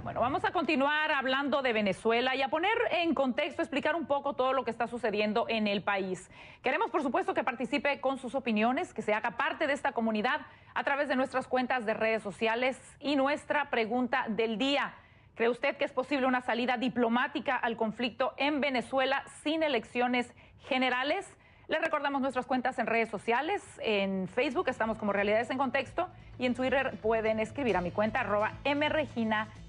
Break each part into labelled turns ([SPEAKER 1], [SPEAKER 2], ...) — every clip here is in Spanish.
[SPEAKER 1] Bueno, vamos a continuar hablando de Venezuela y a poner en contexto, explicar un poco todo lo que está sucediendo en el país. Queremos, por supuesto, que participe con sus opiniones, que se haga parte de esta comunidad a través de nuestras cuentas de redes sociales. Y nuestra pregunta del día: ¿cree usted que es posible una salida diplomática al conflicto en Venezuela sin elecciones generales? Les recordamos nuestras cuentas en redes sociales. En Facebook estamos como Realidades en Contexto y en Twitter pueden escribir a mi cuenta @mreginacnn.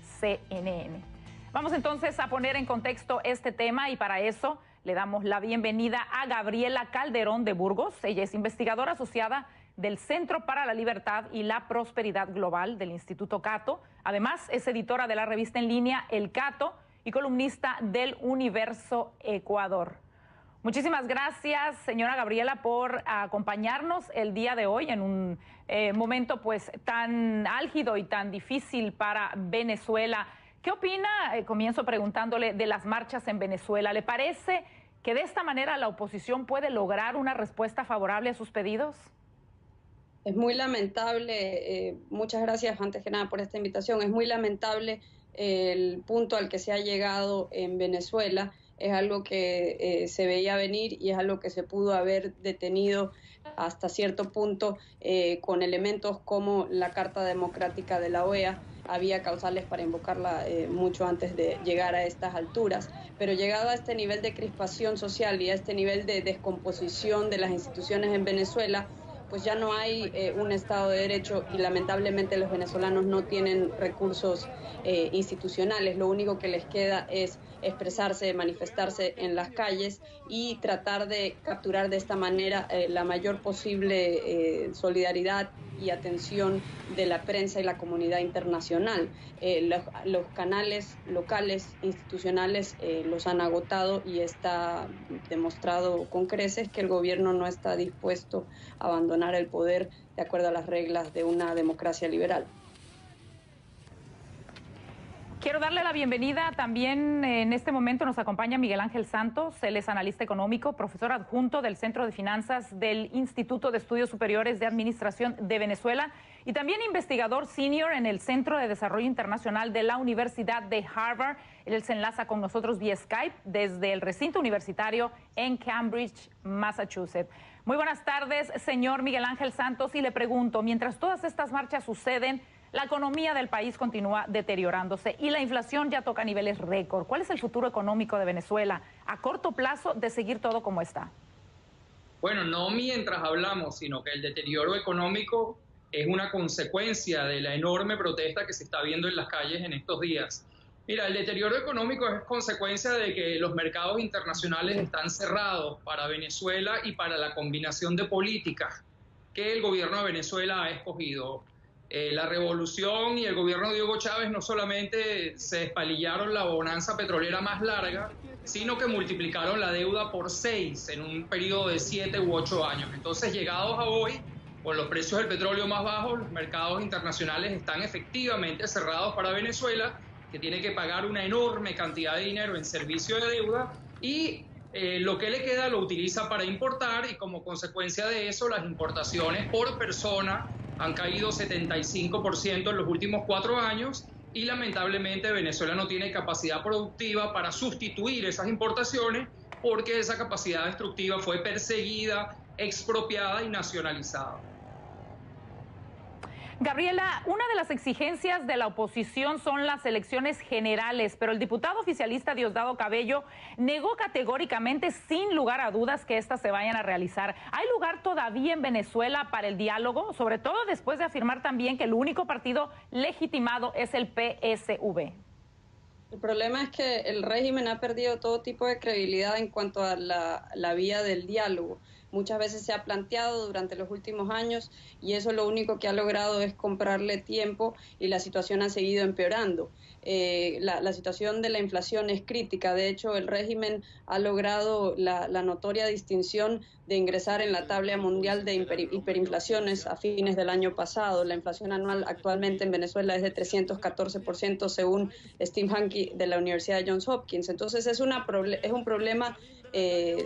[SPEAKER 1] Vamos entonces a poner en contexto este tema y para eso le damos la bienvenida a Gabriela Calderón de Burgos. Ella es investigadora asociada del Centro para la Libertad y la Prosperidad Global del Instituto Cato. Además, es editora de la revista en línea El Cato y columnista del Universo Ecuador. Muchísimas gracias, señora Gabriela, por acompañarnos el día de hoy en un momento pues tan álgido y tan difícil para Venezuela. ¿Qué opina? Comienzo preguntándole de las marchas en Venezuela. ¿Le parece que de esta manera la oposición puede lograr una respuesta favorable a sus pedidos?
[SPEAKER 2] Es muy lamentable, muchas gracias antes que nada por esta invitación, es muy lamentable el punto al que se ha llegado en Venezuela. Es algo que se veía venir y es algo que se pudo haber detenido hasta cierto punto con elementos como la Carta Democrática de la OEA. Había causales para invocarla mucho antes de llegar a estas alturas, pero llegado a este nivel de crispación social y a este nivel de descomposición de las instituciones en Venezuela, pues ya no hay un Estado de Derecho y lamentablemente los venezolanos no tienen recursos institucionales. Lo único que les queda es expresarse, manifestarse en las calles y tratar de capturar de esta manera la mayor posible solidaridad y atención de la prensa y la comunidad internacional. Los canales locales, institucionales, los han agotado y está demostrado con creces que el gobierno no está dispuesto a abandonar el poder de acuerdo a las reglas de una democracia liberal.
[SPEAKER 1] Quiero darle la bienvenida también. En este momento nos acompaña Miguel Ángel Santos. Él es analista económico, profesor adjunto del Centro de Finanzas del Instituto de Estudios Superiores de Administración de Venezuela y también investigador senior en el Centro de Desarrollo Internacional de la Universidad de Harvard. Él se enlaza con nosotros vía Skype desde el recinto universitario en Cambridge, Massachusetts. Muy buenas tardes, señor Miguel Ángel Santos, y le pregunto, mientras todas estas marchas suceden, la economía del país continúa deteriorándose y la inflación ya toca niveles récord. ¿Cuál es el futuro económico de Venezuela a corto plazo de seguir todo como está?
[SPEAKER 3] Bueno, no mientras hablamos, sino que el deterioro económico es una consecuencia de la enorme protesta que se está viendo en las calles en estos días. Mira, el deterioro económico es consecuencia de que los mercados internacionales están cerrados para Venezuela y para la combinación de políticas que el gobierno de Venezuela ha escogido. La revolución y el gobierno de Hugo Chávez no solamente se despalillaron la bonanza petrolera más larga, sino que multiplicaron la deuda por 6 en un periodo de 7 u 8 años. Entonces, llegados a hoy, con los precios del petróleo más bajos, los mercados internacionales están efectivamente cerrados para Venezuela, que tiene que pagar una enorme cantidad de dinero en servicio de deuda y lo que le queda lo utiliza para importar y como consecuencia de eso las importaciones por persona han caído 75% en los últimos 4 años y lamentablemente Venezuela no tiene capacidad productiva para sustituir esas importaciones porque esa capacidad destructiva fue perseguida, expropiada y nacionalizada.
[SPEAKER 1] Gabriela, una de las exigencias de la oposición son las elecciones generales, pero el diputado oficialista Diosdado Cabello negó categóricamente, sin lugar a dudas, que estas se vayan a realizar. ¿Hay lugar todavía en Venezuela para el diálogo? Sobre todo después de afirmar también que el único partido legitimado es el PSV.
[SPEAKER 2] El problema es que el régimen ha perdido todo tipo de credibilidad en cuanto a la vía del diálogo. Muchas veces se ha planteado durante los últimos años y eso lo único que ha logrado es comprarle tiempo y la situación ha seguido empeorando. La situación de la inflación es crítica. De hecho, el régimen ha logrado la notoria distinción de ingresar en la tabla mundial de hiperinflaciones a fines del año pasado. La inflación anual actualmente en Venezuela es de 314% según Steve Hanke de la Universidad de Johns Hopkins. Entonces es un problema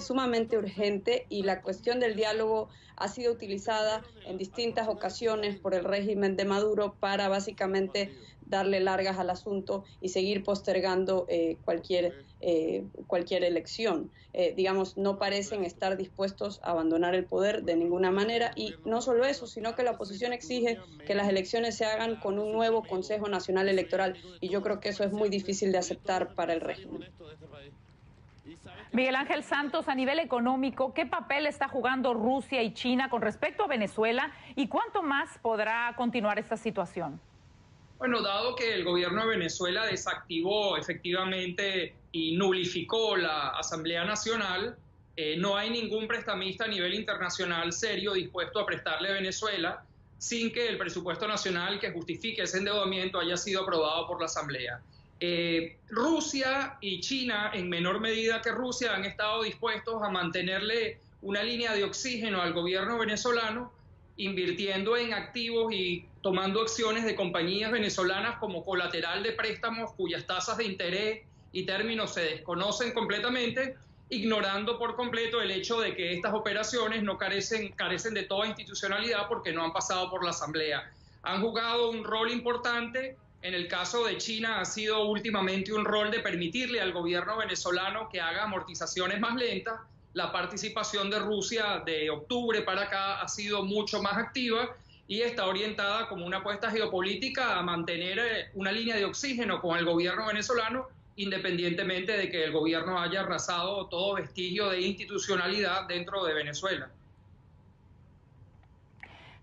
[SPEAKER 2] sumamente urgente y la cuestión del diálogo ha sido utilizada en distintas ocasiones por el régimen de Maduro para básicamente darle largas al asunto y seguir postergando cualquier elección. Digamos, no parecen estar dispuestos a abandonar el poder de ninguna manera, y no solo eso, sino que la oposición exige que las elecciones se hagan con un nuevo Consejo Nacional Electoral, y yo creo que eso es muy difícil de aceptar para el régimen.
[SPEAKER 1] Miguel Ángel Santos, a nivel económico, ¿qué papel está jugando Rusia y China con respecto a Venezuela y cuánto más podrá continuar esta situación?
[SPEAKER 3] Bueno, dado que el gobierno de Venezuela desactivó efectivamente y nulificó la Asamblea Nacional, no hay ningún prestamista a nivel internacional serio dispuesto a prestarle a Venezuela sin que el presupuesto nacional que justifique ese endeudamiento haya sido aprobado por la Asamblea. Rusia y China, en menor medida que Rusia, han estado dispuestos a mantenerle una línea de oxígeno al gobierno venezolano, invirtiendo en activos y tomando acciones de compañías venezolanas como colateral de préstamos cuyas tasas de interés y términos se desconocen completamente, ignorando por completo el hecho de que estas operaciones no carecen de toda institucionalidad porque no han pasado por la Asamblea. Han jugado un rol importante. En el caso de China ha sido últimamente un rol de permitirle al gobierno venezolano que haga amortizaciones más lentas. La participación de Rusia de octubre para acá ha sido mucho más activa y está orientada como una apuesta geopolítica a mantener una línea de oxígeno con el gobierno venezolano, independientemente de que el gobierno haya arrasado todo vestigio de institucionalidad dentro de Venezuela.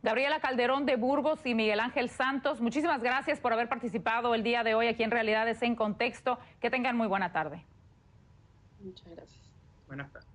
[SPEAKER 1] Gabriela Calderón de Burgos y Miguel Ángel Santos, muchísimas gracias por haber participado el día de hoy aquí en Realidades en Contexto. Que tengan muy buena tarde.
[SPEAKER 2] Muchas gracias.
[SPEAKER 3] Buenas tardes.